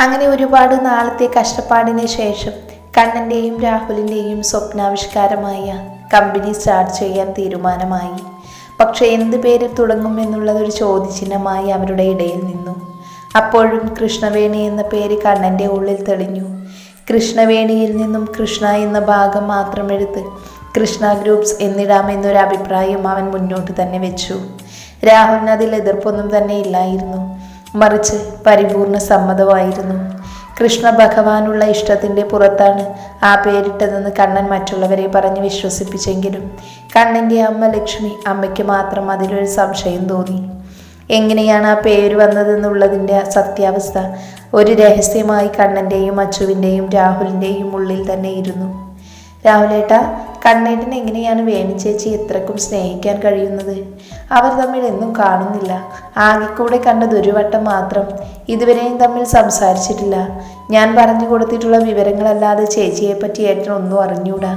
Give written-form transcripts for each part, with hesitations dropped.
അങ്ങനെ ഒരുപാട് നാളത്തെ കഷ്ടപ്പാടിന് ശേഷം കണ്ണൻ്റെയും രാഹുലിൻ്റെയും സ്വപ്നാവിഷ്കാരമായ കമ്പനി സ്റ്റാർട്ട് ചെയ്യാൻ തീരുമാനമായി. പക്ഷെ എന്ത് പേരിൽ തുടങ്ങും എന്നുള്ളതൊരു ചോദ്യചിഹ്നമായി അവരുടെ ഇടയിൽ നിന്നു. അപ്പോഴും കൃഷ്ണവേണി എന്ന പേര് കണ്ണൻ്റെ ഉള്ളിൽ തെളിഞ്ഞു. കൃഷ്ണവേണിയിൽ നിന്നും കൃഷ്ണ എന്ന ഭാഗം മാത്രം എടുത്ത് കൃഷ്ണ ഗ്രൂപ്പ്സ് എന്നിടാമെന്നൊരു അഭിപ്രായം അവൻ മുന്നോട്ട് തന്നെ വെച്ചു. രാഹുലിന് അതിൽ എതിർപ്പൊന്നും തന്നെ ഇല്ലായിരുന്നു. മറിച്ച് പരിപൂർണ സമ്മതമായിരുന്നു. കൃഷ്ണ ഭഗവാനുള്ള ഇഷ്ടത്തിൻ്റെ പുറത്താണ് ആ പേരിട്ടതെന്ന് കണ്ണൻ മറ്റുള്ളവരെ പറഞ്ഞ് വിശ്വസിപ്പിച്ചെങ്കിലും കണ്ണൻ്റെ അമ്മ ലക്ഷ്മി അമ്മയ്ക്ക് മാത്രം അതിലൊരു സംശയം തോന്നി. എങ്ങനെയാണ് ആ പേര് വന്നതെന്നുള്ളതിൻ്റെ സത്യാവസ്ഥ ഒരു രഹസ്യമായി കണ്ണൻ്റെയും അച്ചുവിൻ്റെയും രാഹുലിൻ്റെയും ഉള്ളിൽ തന്നെ ഇരുന്നു. രാഹുലേട്ടാ, കണ്ണേട്ടൻ എങ്ങനെയാണ് വേണി ചേച്ചി എത്രക്കും സ്നേഹിക്കാൻ കഴിയുന്നത്? അവർ തമ്മിൽ എന്നും കാണുന്നില്ല. ആകെക്കൂടെ കണ്ടത് ഒരു വട്ടം മാത്രം. ഇതുവരെയും തമ്മിൽ സംസാരിച്ചിട്ടില്ല. ഞാൻ പറഞ്ഞു കൊടുത്തിട്ടുള്ള വിവരങ്ങളല്ലാതെ ചേച്ചിയെപ്പറ്റി ഏട്ടൻ ഒന്നും അറിഞ്ഞൂടാ.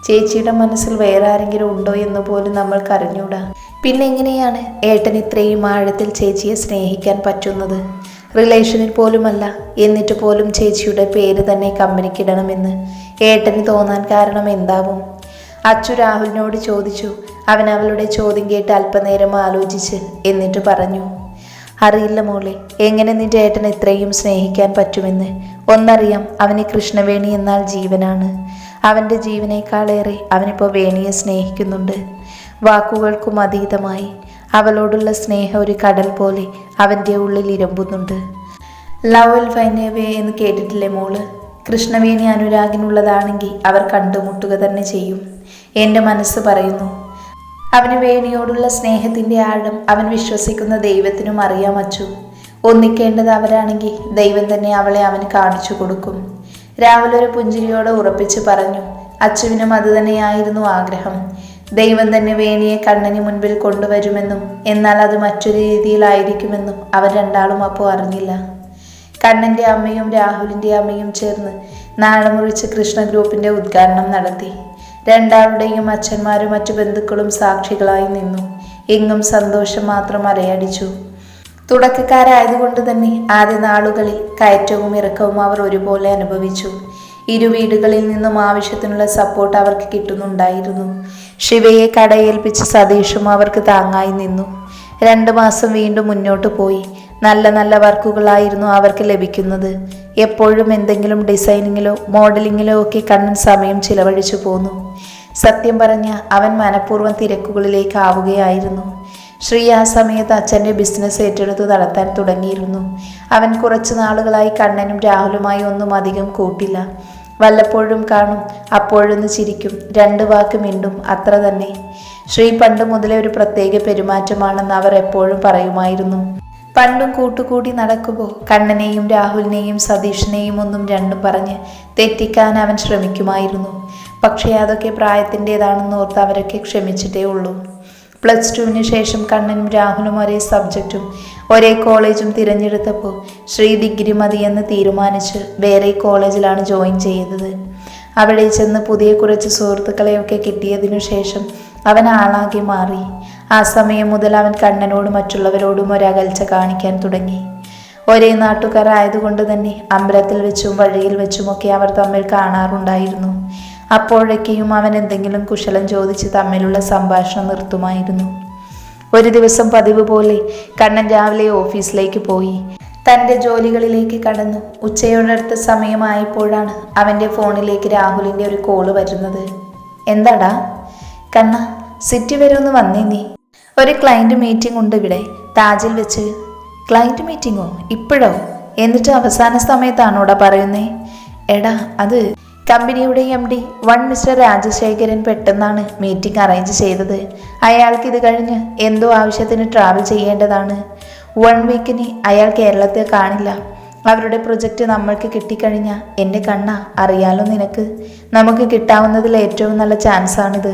ചേച്ചിയുടെ മനസ്സിൽ വേറെ ആരെങ്കിലും ഉണ്ടോ എന്ന് പോലും നമ്മൾക്ക് അറിഞ്ഞൂടാ. പിന്നെ എങ്ങനെയാണ് ഏട്ടൻ ഇത്രയും ആഴത്തിൽ ചേച്ചിയെ സ്നേഹിക്കാൻ പറ്റുന്നത്? റിലേഷനിൽ പോലുമല്ല, എന്നിട്ട് പോലും ചേച്ചിയുടെ പേര് തന്നെ കമ്പനിക്കിടണമെന്ന് ഏട്ടന് തോന്നാൻ കാരണം എന്താവും? അച്ചു രാഹുലിനോട് ചോദിച്ചു. അവൻ അവളുടെ ചോദ്യം കേട്ട് അല്പനേരം ആലോചിച്ച് എന്നിട്ട് പറഞ്ഞു, അറിയില്ല മോളെ, എങ്ങനെ നിന്റെ ഏട്ടനെ ഇത്രയും സ്നേഹിക്കാൻ പറ്റുമെന്ന്. ഒന്നറിയാം, അവന് കൃഷ്ണവേണി എന്നാൽ ജീവനാണ്. അവൻ്റെ ജീവനേക്കാളേറെ അവനിപ്പോൾ വേണിയെ സ്നേഹിക്കുന്നുണ്ട്. വാക്കുകൾക്കും അതീതമായി അവളോടുള്ള സ്നേഹം ഒരു കടൽ പോലെ അവൻ്റെ ഉള്ളിൽ ഇരമ്പുന്നുണ്ട്. Love will find a way എന്ന് കേട്ടിട്ടില്ലേ മോള്? കൃഷ്ണവേണി അനുരാഗിനുള്ളതാണെങ്കിൽ അവർ കണ്ടുമുട്ടുക തന്നെ ചെയ്യും. എൻ്റെ മനസ്സ് പറയുന്നു. അവന് വേണിയോടുള്ള സ്നേഹത്തിൻ്റെ ആഴം അവൻ വിശ്വസിക്കുന്ന ദൈവത്തിനും അറിയാൻ വച്ചു. ഒന്നിക്കേണ്ടത് അവരാണെങ്കിൽ ദൈവം തന്നെ അവളെ അവന് കാണിച്ചു കൊടുക്കും. രാഹുൽ ഒരു പുഞ്ചിരിയോടെ ഉറപ്പിച്ച് പറഞ്ഞു. അച്ചുവിനും അത് തന്നെയായിരുന്നു ആഗ്രഹം. ദൈവം തന്നെ വേണിയെ കണ്ണന് മുൻപിൽ കൊണ്ടുവരുമെന്നും എന്നാൽ അത് മറ്റൊരു രീതിയിലായിരിക്കുമെന്നും അവർ രണ്ടാളും അപ്പോൾ അറിഞ്ഞില്ല. കണ്ണൻ്റെ അമ്മയും രാഹുലിൻ്റെ അമ്മയും ചേർന്ന് നാളെ മുറിച്ച് കൃഷ്ണ ഗ്രൂപ്പിൻ്റെ ഉദ്ഘാടനം നടത്തി. രണ്ടാളുടെയും അച്ഛന്മാരും മറ്റു ബന്ധുക്കളും സാക്ഷികളായി നിന്നു. എങ്ങും സന്തോഷം മാത്രം അലയടിച്ചു. തുടക്കക്കാരായതുകൊണ്ട് തന്നെ ആദ്യ നാളുകളിൽ കയറ്റവും ഇറക്കവും അവർ ഒരുപോലെ അനുഭവിച്ചു. ഇരു വീടുകളിൽ നിന്നും ആവശ്യത്തിനുള്ള സപ്പോർട്ട് അവർക്ക് കിട്ടുന്നുണ്ടായിരുന്നു. ശിവയെ കടയേൽപ്പിച്ച് സതീഷും അവർക്ക് താങ്ങായി നിന്നു. 2 മാസം വീണ്ടും മുന്നോട്ട് പോയി. നല്ല നല്ല വർക്കുകളായിരുന്നു അവർക്ക് ലഭിക്കുന്നത്. എപ്പോഴും എന്തെങ്കിലും ഡിസൈനിങ്ങിലോ മോഡലിങ്ങിലോ ഒക്കെ കണ്ണൻ സമയം ചിലവഴിച്ചു പോന്നു. സത്യം പറഞ്ഞ അവൻ മനഃപൂർവ്വം തിരക്കുകളിലേക്ക് ആവുകയായിരുന്നു. ശ്രീ ആ സമയത്ത് അച്ഛൻ്റെ ബിസിനസ് ഏറ്റെടുത്ത് നടത്താൻ തുടങ്ങിയിരുന്നു. അവൻ കുറച്ചു നാളുകളായി കണ്ണനും രാഹുലുമായി ഒന്നും അധികം കൂട്ടില്ല. വല്ലപ്പോഴും കാണും, അപ്പോഴൊന്ന് ചിരിക്കും, 2 വാക്ക് മിണ്ടും, അത്ര തന്നെ. ശ്രീ പണ്ട് മുതലേ ഒരു പ്രത്യേക പെരുമാറ്റമാണെന്ന് അവർ എപ്പോഴും പറയുമായിരുന്നു. പണ്ടും കൂട്ടുകൂടി നടക്കുമ്പോൾ കണ്ണനെയും രാഹുലിനെയും സതീഷിനെയും ഒന്നും രണ്ടും പറഞ്ഞ് തെറ്റിക്കാൻ അവൻ ശ്രമിക്കുമായിരുന്നു. പക്ഷേ അതൊക്കെ പ്രായത്തിൻ്റെതാണെന്ന് ഓർത്ത് അവരൊക്കെ ക്ഷമിച്ചിട്ടേ ഉള്ളൂ. +2 ശേഷം കണ്ണനും രാഹുലും ഒരേ സബ്ജക്റ്റും ഒരേ കോളേജും തിരഞ്ഞെടുത്തപ്പോൾ ശ്രീ ഡിഗ്രി മതിയെന്ന് തീരുമാനിച്ച് വേറെ കോളേജിലാണ് ജോയിൻ ചെയ്തത്. അവിടെ ചെന്ന് പുതിയ കുറച്ച് സുഹൃത്തുക്കളെയൊക്കെ കിട്ടിയതിനു ശേഷം അവൻ ആളാകെ മാറി. ആ സമയം മുതൽ അവൻ കണ്ണനോടും മറ്റുള്ളവരോടും ഒരകൽച്ച കാണിക്കാൻ തുടങ്ങി. ഒരേ നാട്ടുകാർ ആയതുകൊണ്ട് തന്നെ അമ്പലത്തിൽ വെച്ചും വഴിയിൽ വെച്ചുമൊക്കെ അവർ തമ്മിൽ കാണാറുണ്ടായിരുന്നു. അപ്പോഴൊക്കെയും അവൻ എന്തെങ്കിലും കുശലം ചോദിച്ച് തമ്മിലുള്ള സംഭാഷണം നിർത്തുമായിരുന്നു. ഒരു ദിവസം പതിവ് പോലെ കണ്ണൻ രാവിലെ ഓഫീസിലേക്ക് പോയി. തൻ്റെ ജോലികളിലേക്ക് കടന്നു. ഉച്ചയോടടുത്ത സമയമായപ്പോഴാണ് അവൻ്റെ ഫോണിലേക്ക് രാഹുലിൻ്റെ ഒരു കോള് വരുന്നത്. എന്താടാ? കണ്ണ, സിറ്റി വരെ ഒന്ന് വന്നേ നീ. ഒരു ക്ലയൻറ്റ് മീറ്റിംഗ് ഉണ്ട് ഇവിടെ, താജിൽ വെച്ച്. ക്ലയൻറ്റ് മീറ്റിങ്ങോ? ഇപ്പോഴോ? എന്നിട്ട് അവസാന സമയത്താണോടാ പറയുന്നേ? എടാ, അത് കമ്പനിയുടെ MD മിസ്റ്റർ രാജശേഖരൻ പെട്ടെന്നാണ് മീറ്റിംഗ് അറേഞ്ച് ചെയ്തത്. അയാൾക്കിത് കഴിഞ്ഞ് എന്തോ ആവശ്യത്തിന് ട്രാവൽ ചെയ്യേണ്ടതാണ്. 1 വീക്കിന് അയാൾ കേരളത്തിൽ കാണില്ല. അവരുടെ പ്രൊജക്റ്റ് നമ്മൾക്ക് കിട്ടിക്കഴിഞ്ഞാൽ എൻ്റെ കണ്ണ, അറിയാലോ നിനക്ക്, നമുക്ക് കിട്ടാവുന്നതിൽ ഏറ്റവും നല്ല ചാൻസാണിത്.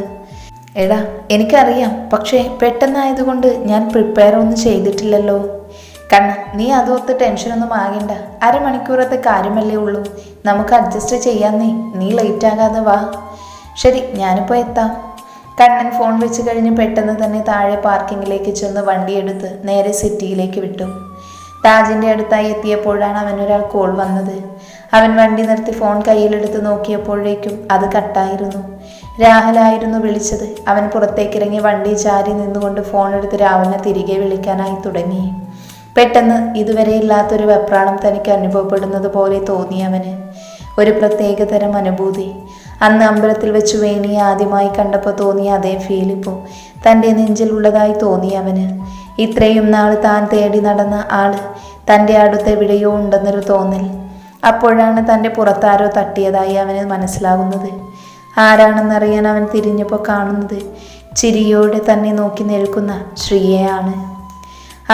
എടാ, എനിക്കറിയാം, പക്ഷേ പെട്ടെന്നായതുകൊണ്ട് ഞാൻ പ്രിപ്പയർ ഒന്നും ചെയ്തിട്ടില്ലല്ലോ. കണ്ണ, നീ അതോർത്ത് ടെൻഷനൊന്നും ആകേണ്ട. 1/2 മണിക്കൂറത്തെ കാര്യമല്ലേ ഉള്ളൂ, നമുക്ക് അഡ്ജസ്റ്റ് ചെയ്യാന്നേ. നീ ലേറ്റ് ആകാതെ വാ. ശരി, ഞാനിപ്പോൾ എത്താം. കണ്ണൻ ഫോൺ വെച്ച് കഴിഞ്ഞ് പെട്ടെന്ന് തന്നെ താഴെ പാർക്കിങ്ങിലേക്ക് ചെന്ന് വണ്ടിയെടുത്ത് നേരെ സിറ്റിയിലേക്ക് വിട്ടു. താജിന്റെ അടുത്തായി എത്തിയപ്പോഴാണ് അവനൊരാൾ കോൾ വന്നത്. അവൻ വണ്ടി നിർത്തി ഫോൺ കയ്യിലെടുത്ത് നോക്കിയപ്പോഴേക്കും അത് കട്ടായിരുന്നു. രാഹുലായിരുന്നു വിളിച്ചത്. അവൻ പുറത്തേക്കിറങ്ങി വണ്ടി ചാരി നിന്നുകൊണ്ട് ഫോൺ എടുത്ത് രാഹുലിനെ തിരികെ വിളിക്കാനായി തുടങ്ങി. പെട്ടെന്ന് ഇതുവരെ ഇല്ലാത്തൊരു വെപ്രാളം തനിക്ക് അനുഭവപ്പെടുന്നത് പോലെ തോന്നി അവന്. ഒരു പ്രത്യേകതരം അനുഭൂതി. അന്ന് അമ്പലത്തിൽ വെച്ച് വേണിയെ ആദ്യമായി കണ്ടപ്പോൾ തോന്നിയ അതേ ഫീൽ ഇപ്പോൾ തൻ്റെ നെഞ്ചിലുള്ളതായി തോന്നി അവന്. ഇത്രയും നാൾ താൻ തേടി നടന്ന ആള് തൻ്റെ അടുത്തെവിടെയോ ഉണ്ടെന്നൊരു തോന്നൽ. അപ്പോഴാണ് തൻ്റെ പുറത്താരോ തട്ടിയതായി അവന് മനസ്സിലാകുന്നത്. ആരാണെന്നറിയാൻ അവൻ തിരിഞ്ഞപ്പോൾ കാണുന്നത് ചിരിയോടെ തന്നെ നോക്കി നിൽക്കുന്ന ശ്രീയെയാണ്.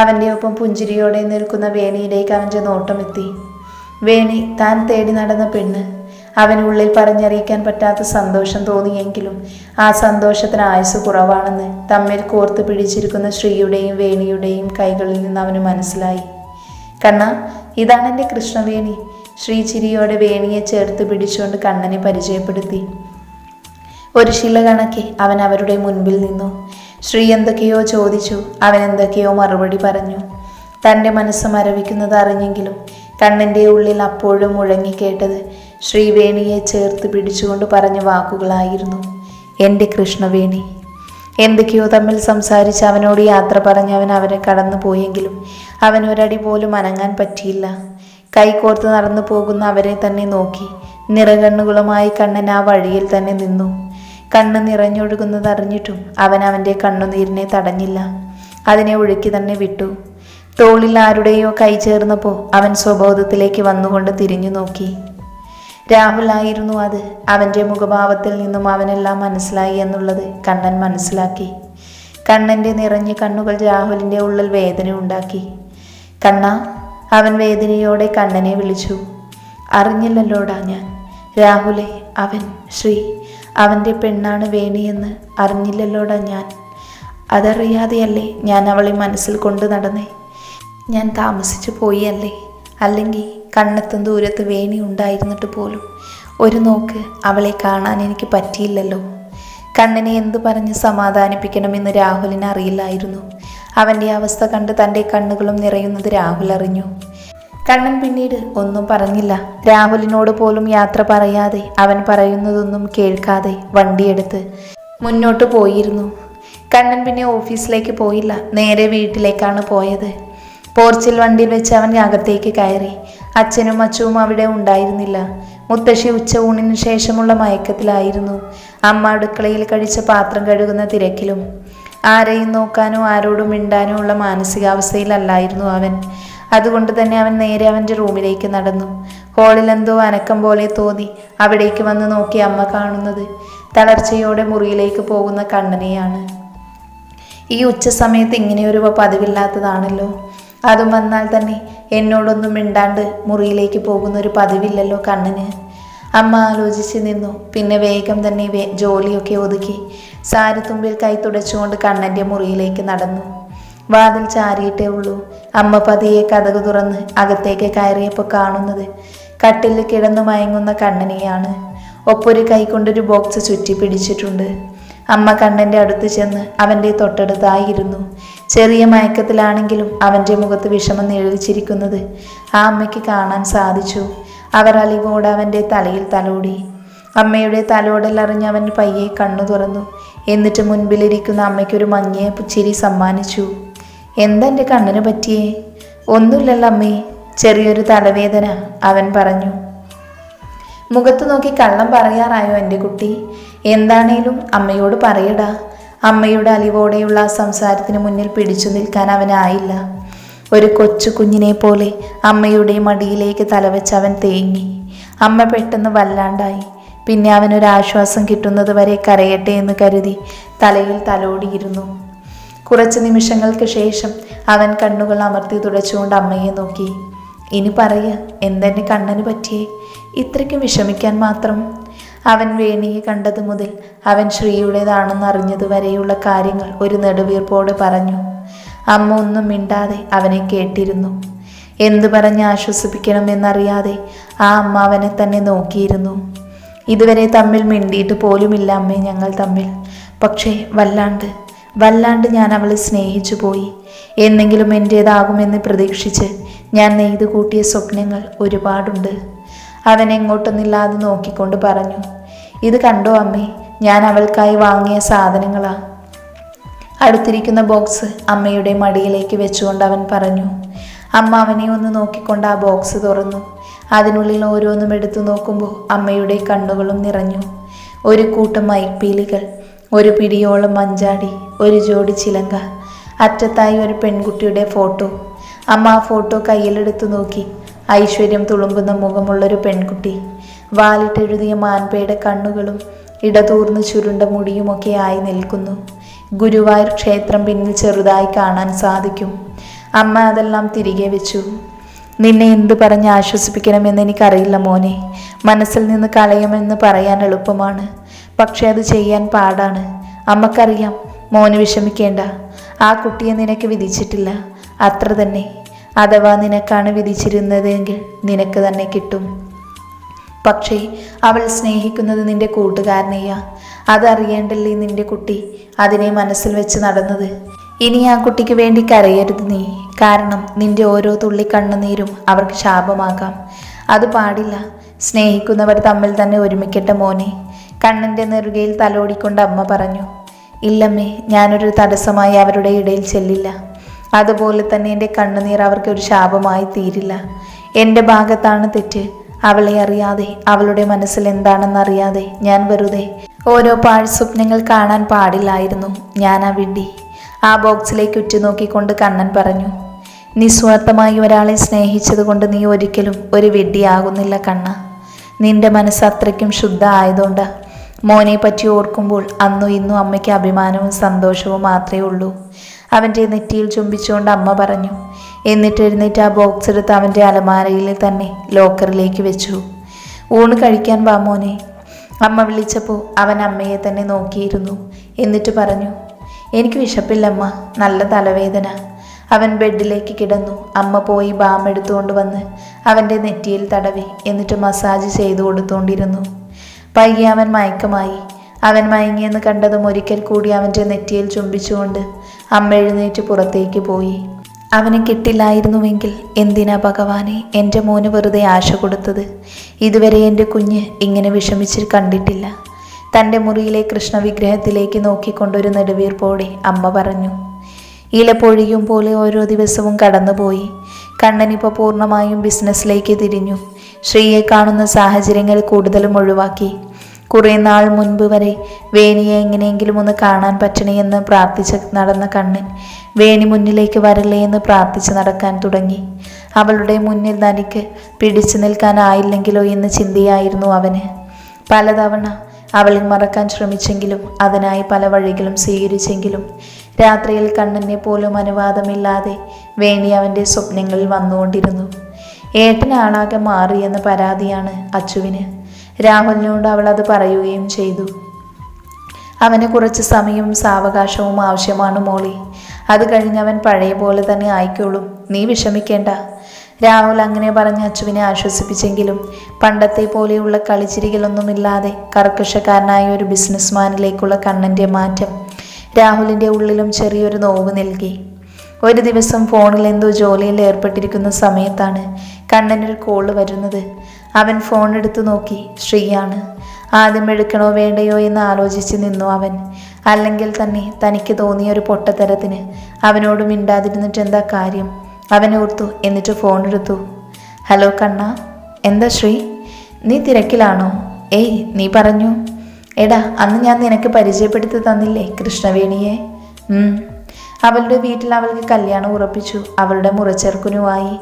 അവൻ്റെ ഒപ്പം പുഞ്ചിരിയോടെ നിൽക്കുന്ന വേണിയിലേക്ക് അവൻ്റെ നോട്ടമെത്തി. വേണി, താൻ തേടി നടന്ന പെണ്ണ്. അവനുള്ളിൽ പറഞ്ഞറിയിക്കാൻ പറ്റാത്ത സന്തോഷം തോന്നിയെങ്കിലും ആ സന്തോഷത്തിന് ആയുസ് കുറവാണെന്ന് തമ്മിൽ കോർത്ത് പിടിച്ചിരിക്കുന്ന ശ്രീയുടെയും വേണിയുടെയും കൈകളിൽ നിന്ന് അവന് മനസ്സിലായി. കണ്ണ, ഇതാണ് എൻ്റെ കൃഷ്ണവേണി. ശ്രീ ചിരിയോടെ വേണിയെ ചേർത്ത് പിടിച്ചുകൊണ്ട് കണ്ണനെ പരിചയപ്പെടുത്തി. ഒരു ശില കണക്കെ അവൻ അവരുടെ മുൻപിൽ നിന്നു. ശ്രീ എന്തൊക്കെയോ ചോദിച്ചു. അവൻ എന്തൊക്കെയോ മറുപടി പറഞ്ഞു. തൻ്റെ മനസ്സ് മരവിക്കുന്നത് അറിഞ്ഞെങ്കിലും കണ്ണൻ്റെ ഉള്ളിൽ അപ്പോഴും മുഴങ്ങിക്കേട്ടത് ശ്രീവേണിയെ ചേർത്ത് പിടിച്ചുകൊണ്ട് പറഞ്ഞ വാക്കുകളായിരുന്നു. എൻ്റെ കൃഷ്ണവേണി. എന്തൊക്കെയോ തമ്മിൽ സംസാരിച്ച് അവനോട് യാത്ര പറഞ്ഞ് അവനെ കടന്നു പോയെങ്കിലും അവനൊരടി പോലും അനങ്ങാൻ പറ്റിയില്ല. കൈകോർത്ത് നടന്നു പോകുന്ന അവരെ തന്നെ നോക്കി നിറകണ്ണുകളുമായി കണ്ണൻ ആ വഴിയിൽ തന്നെ നിന്നു. കണ്ണ് നിറഞ്ഞൊഴുകുന്നത് അറിഞ്ഞിട്ടും അവൻ അവൻ്റെ കണ്ണുനീരിനെ തടഞ്ഞില്ല. അതിനെ ഒഴുക്കി തന്നെ വിട്ടു. തോളിൽ ആരുടെയോ കൈ ചേർന്നപ്പോൾ അവൻ സ്വബോധത്തിലേക്ക് വന്നുകൊണ്ട് തിരിഞ്ഞു നോക്കി. രാഹുലായിരുന്നു അത്. അവൻ്റെ മുഖഭാവത്തിൽ നിന്നും അവനെല്ലാം മനസ്സിലായി എന്നുള്ളത് കണ്ണൻ മനസ്സിലാക്കി. കണ്ണൻ്റെ നിറഞ്ഞ കണ്ണുകൾ രാഹുലിൻ്റെ ഉള്ളിൽ വേദന ഉണ്ടാക്കി. കണ്ണ, അവൻ വേദനയോടെ കണ്ണനെ വിളിച്ചു. അറിഞ്ഞില്ലല്ലോടാ ഞാൻ. രാഹുലെ, അവൻ ശ്രീ, അവൻ്റെ പെണ്ണാണ് വേണിയെന്ന് അറിഞ്ഞില്ലല്ലോടാ ഞാൻ. അതറിയാതെയല്ലേ ഞാൻ അവളെ മനസ്സിൽ കൊണ്ടു നടന്നേ. ഞാൻ താമസിച്ചു പോയി അല്ലേ. അല്ലെങ്കിൽ കണ്ണെത്തും ദൂരത്ത് വേണി ഉണ്ടായിരുന്നിട്ട് പോലും ഒരു നോക്ക് അവളെ കാണാൻ എനിക്ക് പറ്റിയില്ലല്ലോ. കണ്ണനെ എന്തു പറഞ്ഞ് സമാധാനിപ്പിക്കണമെന്ന് രാഹുലിന് അറിയില്ലായിരുന്നു. അവൻ്റെ അവസ്ഥ കണ്ട് തൻ്റെ കണ്ണുകളും നിറയുന്നത് രാഹുൽ അറിഞ്ഞു. കണ്ണൻ പിന്നീട് ഒന്നും പറഞ്ഞില്ല. രാഹുലിനോട് പോലും യാത്ര പറയാതെ അവൻ പറയുന്നതൊന്നും കേൾക്കാതെ വണ്ടിയെടുത്ത് മുന്നോട്ട് പോയിരുന്നു. കണ്ണൻ പിന്നെ ഓഫീസിലേക്ക് പോയില്ല. നേരെ വീട്ടിലേക്കാണ് പോയത്. പോർച്ചിൽ വണ്ടിയിൽ വെച്ച് അവൻ അകത്തേക്ക് കയറി. അച്ഛനും അച്ഛവും അവിടെ ഉണ്ടായിരുന്നില്ല. മുത്തശ്ശി ഉച്ച ഊണിന് ശേഷമുള്ള മയക്കത്തിലായിരുന്നു. അമ്മ അടുക്കളയിൽ കഴിച്ച പാത്രം കഴുകുന്ന തിരക്കിലും. ആരെയും നോക്കാനോ ആരോടും മിണ്ടാനോ ഉള്ള മാനസികാവസ്ഥയിലല്ലായിരുന്നു അവൻ. അതുകൊണ്ട് തന്നെ അവൻ നേരെ അവൻ്റെ റൂമിലേക്ക് നടന്നു. ഹോളിൽ എന്തോ അനക്കം പോലെ തോന്നി. അവിടേക്ക് വന്ന് നോക്കി അമ്മ കാണുന്നത് തളർച്ചയോടെ മുറിയിലേക്ക് പോകുന്ന കണ്ണനെയാണ്. ഈ ഉച്ച സമയത്ത് ഇങ്ങനെയൊരു പതിവില്ലാത്തതാണല്ലോ. അതും വന്നാൽ തന്നെ എന്നോടൊന്നും മിണ്ടാണ്ട് മുറിയിലേക്ക് പോകുന്നൊരു പതിവില്ലല്ലോ കണ്ണന്. അമ്മ ആലോചിച്ച് നിന്നു. പിന്നെ വേഗം തന്നെ ജോലിയൊക്കെ ഒതുക്കി സാരിത്തുമ്പിൽ കൈ തുടച്ചുകൊണ്ട് കണ്ണൻ്റെ മുറിയിലേക്ക് നടന്നു. വാതിൽ ചാരിയിട്ടേ ഉള്ളൂ. അമ്മ പതിയെ കതക് തുറന്ന് അകത്തേക്ക് കയറിയപ്പോൾ കാണുന്നത് കട്ടിലിൽ കിടന്നു മയങ്ങുന്ന കണ്ണനെയാണ്. ഒപ്പൊരു കൈ കൊണ്ടൊരു ബോക്സ് ചുറ്റി പിടിച്ചിട്ടുണ്ട്. അമ്മ കണ്ണൻ്റെ അടുത്ത് ചെന്ന് അവൻ്റെ തൊട്ടടുത്തായിരുന്നു. ചെറിയ മയക്കത്തിലാണെങ്കിലും അവൻ്റെ മുഖത്ത് വിഷമം നിഴലിച്ചിരിക്കുന്നത് ആ അമ്മയ്ക്ക് കാണാൻ സാധിച്ചു. അവർ അലിവോടെ അവൻ്റെ തലയിൽ തലോടി. അമ്മയുടെ തലോടൽ അറിഞ്ഞ് അവൻ പയ്യെ കണ്ണു തുറന്നു. എന്നിട്ട് മുൻപിലിരിക്കുന്ന അമ്മയ്ക്കൊരു മങ്ങിയ ചിരി സമ്മാനിച്ചു. എന്താ എൻ്റെ കണ്ണിന് പറ്റിയേ? ഒന്നുമില്ലല്ലോ അമ്മേ, ചെറിയൊരു തലവേദന, അവൻ പറഞ്ഞു. മുഖത്ത് നോക്കി കള്ളം പറയാറായോ എൻ്റെ കുട്ടി? എന്താണേലും അമ്മയോട് പറയടാ. അമ്മയുടെ അലിവോടെയുള്ള ആ സംസാരത്തിന് മുന്നിൽ പിടിച്ചു നിൽക്കാൻ അവനായില്ല. ഒരു കൊച്ചു കുഞ്ഞിനെ പോലെ അമ്മയുടെ മടിയിലേക്ക് തലവെച്ച് അവൻ തേങ്ങി. അമ്മ പെട്ടെന്ന് വല്ലാണ്ടായി. പിന്നെ അവനൊരാശ്വാസം കിട്ടുന്നത് വരെ കരയട്ടെ എന്ന് കരുതി തലയിൽ തലോടിയിരുന്നു. കുറച്ച് നിമിഷങ്ങൾക്ക് ശേഷം അവൻ കണ്ണുകൾ അമർത്തി തുടച്ചുകൊണ്ട് അമ്മയെ നോക്കി. ഇനി പറയുക, എന്തെന്നെ കണ്ണന് പറ്റിയേ? ഇത്രയ്ക്കും വിഷമിക്കാൻ മാത്രം? അവൻ വേണിയെ കണ്ടത് മുതൽ അവൻ ശ്രീയുടേതാണെന്ന് അറിഞ്ഞതുവരെയുള്ള കാര്യങ്ങൾ ഒരു നെടുവീർപ്പോടെ പറഞ്ഞു. അമ്മ ഒന്നും മിണ്ടാതെ അവനെ കേട്ടിരുന്നു. എന്തു പറഞ്ഞ് ആശ്വസിപ്പിക്കണമെന്നറിയാതെ ആ അമ്മ അവനെ തന്നെ നോക്കിയിരുന്നു. ഇതുവരെ തമ്മിൽ മിണ്ടിയിട്ട് പോലുമില്ല അമ്മേ ഞങ്ങൾ തമ്മിൽ. പക്ഷേ വല്ലാണ്ട് വല്ലാണ്ട് ഞാൻ അവളെ സ്നേഹിച്ചു പോയി. എന്നെങ്കിലും എൻ്റേതാകുമെന്ന് പ്രതീക്ഷിച്ച് ഞാൻ നെയ്തു കൂട്ടിയ സ്വപ്നങ്ങൾ ഒരുപാടുണ്ട്. അവൻ എങ്ങോട്ടൊന്നില്ലാതെ നോക്കിക്കൊണ്ട് പറഞ്ഞു. ഇത് കണ്ടോ അമ്മേ, ഞാൻ അവൾക്കായി വാങ്ങിയ സാധനങ്ങളാ. അടുത്തിരിക്കുന്ന ബോക്സ് അമ്മയുടെ മടിയിലേക്ക് വെച്ചുകൊണ്ട് അവൻ പറഞ്ഞു. അമ്മ അവനെ ഒന്ന് നോക്കിക്കൊണ്ട് ആ ബോക്സ് തുറന്നു. അതിനുള്ളിൽ ഓരോന്നും എടുത്തു നോക്കുമ്പോൾ അമ്മയുടെ കണ്ണുകളും നിറഞ്ഞു. ഒരു കൂട്ടം മയിൽപ്പീലികൾ, ഒരു പിടിയോളം മഞ്ചാടി, ഒരു ജോഡി ചിലങ്ക, അറ്റത്തായി ഒരു പെൺകുട്ടിയുടെ ഫോട്ടോ. അമ്മ ആ ഫോട്ടോ കയ്യിലെടുത്തു നോക്കി. ഐശ്വര്യം തുളുമ്പുന്ന മുഖമുള്ളൊരു പെൺകുട്ടി, വാലിട്ടെഴുതിയ മാൻപേയുടെ കണ്ണുകളും ഇടതൂർന്ന് ചുരുണ്ട മുടിയുമൊക്കെ ആയി നിൽക്കുന്നു. ഗുരുവായൂർ ക്ഷേത്രം പിന്നിൽ ചെറുതായി കാണാൻ സാധിക്കും. അമ്മ അതെല്ലാം തിരികെ വെച്ചു. നിന്നെ എന്ത് പറഞ്ഞ് ആശ്വസിപ്പിക്കണമെന്ന് എനിക്കറിയില്ല മോനെ. മനസ്സിൽ നിന്ന് കളയുമെന്ന് പറയാൻ എളുപ്പമാണ്, പക്ഷെ അത് ചെയ്യാൻ പാടാണ്. അമ്മക്കറിയാം. മോന് വിഷമിക്കേണ്ട. ആ കുട്ടിയെ നിനക്ക് വിധിച്ചിട്ടില്ല, അത്ര തന്നെ. അഥവാ നിനക്കാണ് വിധിച്ചിരുന്നതെങ്കിൽ നിനക്ക് തന്നെ കിട്ടും. പക്ഷേ അവൾ സ്നേഹിക്കുന്നത് നിന്റെ കൂട്ടുകാരനെയാ. അതറിയേണ്ടല്ലേ നിന്റെ കുട്ടി അതിനെ മനസ്സിൽ വെച്ച് നടന്നത്. ഇനി ആ കുട്ടിക്ക് വേണ്ടി കരയരുത് നീ. കാരണം നിന്റെ ഓരോ തുള്ളി കണ്ണുനീരും അവർക്ക് ശാപമാകാം. അത് പാടില്ല. സ്നേഹിക്കുന്നവർ തമ്മിൽ തന്നെ ഒരുമിക്കട്ടെ മോനെ. കണ്ണൻ്റെ നെറുകയിൽ തലോടിക്കൊണ്ട് അമ്മ പറഞ്ഞു. ഇല്ലമ്മേ, ഞാനൊരു തടസ്സമായി അവരുടെ ഇടയിൽ ചെല്ലില്ല. അതുപോലെ തന്നെ എൻ്റെ കണ്ണുനീർ അവർക്കൊരു ശാപമായി തീരില്ല. എൻ്റെ ഭാഗത്താണ് തെറ്റ്. അവളെ അറിയാതെ, അവളുടെ മനസ്സിൽ എന്താണെന്നറിയാതെ ഞാൻ വെറുതെ ഓരോ പാഴ്സ്വപ്നങ്ങൾ കാണാൻ പാടില്ലായിരുന്നു. ഞാൻ ആ വിഡ്ഢി. ആ ബോക്സിലേക്ക് ഉറ്റുനോക്കിക്കൊണ്ട് കണ്ണൻ പറഞ്ഞു. നിസ്വാർത്ഥമായി ഒരാളെ സ്നേഹിച്ചത് കൊണ്ട് നീ ഒരിക്കലും ഒരു വിഡ്ഢിയാകുന്നില്ല കണ്ണ. നിന്റെ മനസ്സ് അത്രയ്ക്കും ശുദ്ധ ആയതുകൊണ്ട് മോനെ പറ്റി ഓർക്കുമ്പോൾ അന്നും ഇന്നും അമ്മയ്ക്ക് അഭിമാനവും സന്തോഷവും മാത്രമേ ഉള്ളൂ. അവൻ്റെ നെറ്റിയിൽ ചുംബിച്ചുകൊണ്ട് അമ്മ പറഞ്ഞു. എന്നിട്ട് എഴുന്നേറ്റ് ആ ബോക്സ് എടുത്ത് അവൻ്റെ അലമാരയിൽ തന്നെ ലോക്കറിലേക്ക് വെച്ചു. ഊണ് കഴിക്കാൻ വാ മോനെ. അമ്മ വിളിച്ചപ്പോൾ അവൻ അമ്മയെ തന്നെ നോക്കിയിരുന്നു. എന്നിട്ട് പറഞ്ഞു. എനിക്ക് വിശപ്പില്ലമ്മ, നല്ല തലവേദന. അവൻ ബെഡിലേക്ക് കിടന്നു. അമ്മ പോയി ബാം എടുത്തുകൊണ്ട് വന്ന് അവൻ്റെ നെറ്റിയിൽ തടവി. എന്നിട്ട് മസാജ് ചെയ്തു കൊടുത്തുകൊണ്ടിരുന്നു. പയ്യെ അവൻ മയക്കമായി. അവൻ മയങ്ങിയെന്ന് കണ്ടതും ഒരിക്കൽ കൂടി അവൻ്റെ നെറ്റിയിൽ ചുംബിച്ചുകൊണ്ട് അമ്മ എഴുന്നേറ്റ് പുറത്തേക്ക് പോയി. അവന് കിട്ടില്ലായിരുന്നുവെങ്കിൽ എന്തിനാ ഭഗവാനെ എൻ്റെ മോന് വെറുതെ ആശ കൊടുത്തത്? ഇതുവരെ എൻ്റെ കുഞ്ഞ് ഇങ്ങനെ വിഷമിച്ച് കണ്ടിട്ടില്ല. തൻ്റെ മുറിയിലെ കൃഷ്ണവിഗ്രഹത്തിലേക്ക് നോക്കിക്കൊണ്ടൊരു നെടുവീർപ്പോടെ അമ്മ പറഞ്ഞു. ഇല പൊഴിയും പോലെ ഓരോ ദിവസവും കടന്നുപോയി. കണ്ണനിപ്പോൾ പൂർണ്ണമായും ബിസിനസ്സിലേക്ക് തിരിഞ്ഞു. ശ്രീയെ കാണുന്ന സാഹചര്യങ്ങൾ കൂടുതലും ഒഴിവാക്കി. കുറേ നാൾ മുൻപ് വരെ വേണിയെ എങ്ങനെയെങ്കിലും ഒന്ന് കാണാൻ പറ്റണേ എന്ന് പ്രാർത്ഥിച്ച് നടന്ന കണ്ണൻ വേണി മുന്നിലേക്ക് വരല്ലേ എന്ന് പ്രാർത്ഥിച്ച് നടക്കാൻ തുടങ്ങി. അവളുടെ മുന്നിൽ തനിക്ക് പിടിച്ചു നിൽക്കാനായില്ലെങ്കിലോ എന്ന ചിന്തയായിരുന്നു അവന്. പലതവണ അവളെ മറക്കാൻ ശ്രമിച്ചെങ്കിലും അതിനായി പല വഴികളും സ്വീകരിച്ചെങ്കിലും രാത്രിയിൽ കണ്ണനെ പോലും അനുവാദമില്ലാതെ വേണി അവൻ്റെ സ്വപ്നങ്ങളിൽ വന്നുകൊണ്ടിരുന്നു. ഏട്ടനാളാകെ മാറിയെന്ന പരാതിയാണ് അച്ചുവിന്. രാഹുലിനോട് അവൾ അത് പറയുകയും ചെയ്തു. അവന് കുറച്ച് സമയവും സാവകാശവും ആവശ്യമാണ് മോളി. അത് കഴിഞ്ഞവൻ പഴയ പോലെ തന്നെ ആയിക്കോളും, നീ വിഷമിക്കേണ്ട. രാഹുൽ അങ്ങനെ പറഞ്ഞ് അച്ചുവിനെ ആശ്വസിപ്പിച്ചെങ്കിലും പണ്ടത്തെ പോലെയുള്ള കളിച്ചിരികളൊന്നുമില്ലാതെ കർക്കശക്കാരനായ ഒരു ബിസിനസ്മാനിലേക്കുള്ള കണ്ണൻ്റെ മാറ്റം രാഹുലിൻ്റെ ഉള്ളിലും ചെറിയൊരു നോവ് നൽകി. ഒരു ദിവസം ഫോണിൽ എന്തോ ജോലിയിൽ ഏർപ്പെട്ടിരിക്കുന്ന സമയത്താണ് കണ്ണനൊരു കോള് വരുന്നത്. അവൻ ഫോൺ എടുത്തു നോക്കി. ശ്രീയാണ്. ആദ്യം എടുക്കണോ വേണ്ടയോ എന്ന് ആലോചിച്ച് നിന്നു അവൻ. അല്ലെങ്കിൽ തന്നെ തനിക്ക് തോന്നിയൊരു പൊട്ടത്തരത്തിന് അവനോട് മിണ്ടാതിരുന്നിട്ട് എന്താ കാര്യം? അവൻ ഓർത്തു. എന്നിട്ട് ഫോൺ എടുത്തു. ഹലോ കണ്ണ. എന്താ ശ്രീ, നീ തിരക്കിലാണോ? ഏയ്, നീ പറഞ്ഞു. എടാ, അന്ന് ഞാൻ നിനക്ക് പരിചയപ്പെടുത്തി തന്നില്ലേ കൃഷ്ണവേണിയെ? അവളുടെ വീട്ടിൽ അവൾക്ക് കല്യാണം ഉറപ്പിച്ചു. അവളുടെ മുറച്ചെറുക്കനുമായി.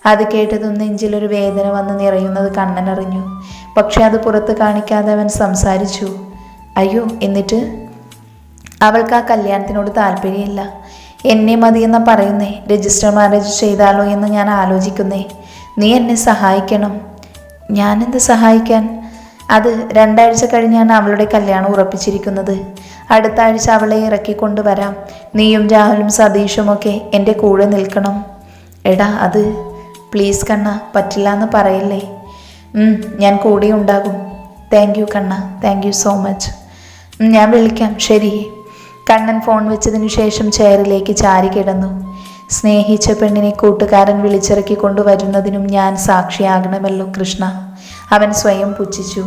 അത് കേട്ടതും നെഞ്ചിലൊരു വേദന വന്ന് നിറയുന്നത് കണ്ണൻ അറിഞ്ഞു. പക്ഷെ അത് പുറത്ത് കാണിക്കാതെ അവൻ സംസാരിച്ചു. അയ്യോ, എന്നിട്ട്? അവൾക്ക് ആ കല്യാണത്തിനോട് താല്പര്യമില്ല. എന്നെ മതിയെന്ന പറയുന്നേ. രജിസ്റ്റർ മാരേജ് ചെയ്താലോ എന്ന് ഞാൻ ആലോചിക്കുന്നേ. നീ എന്നെ സഹായിക്കണം. ഞാനെന്ത് സഹായിക്കാൻ? അത് 2 ആഴ്ച കഴിഞ്ഞാണ് അവളുടെ കല്യാണം ഉറപ്പിച്ചിരിക്കുന്നത്. അടുത്ത ആഴ്ച അവളെ ഇറക്കിക്കൊണ്ട് വരാം. നീയും രാഹുലും സതീഷുമൊക്കെ എൻ്റെ കൂടെ നിൽക്കണം. എടാ, അത് പ്ലീസ് കണ്ണ, പറ്റില്ല എന്ന് പറയില്ലേ. ഞാൻ കൂടെ ഉണ്ടാകും. Thank you Kanna, thank you so much. ഞാൻ വിളിക്കാം. ശരി. കണ്ണൻ ഫോൺ വെച്ചതിനു ശേഷം ചെയറിലേക്ക് ചാരി കിടന്നു. സ്നേഹിച്ച പെണ്ണിനെ കൂട്ടുകാരൻ വിളിച്ചിറക്കി കൊണ്ടുവരുന്നതിനും ഞാൻ സാക്ഷിയാകണമല്ലോ കൃഷ്ണ, അവൻ സ്വയം പുച്ഛിച്ചു.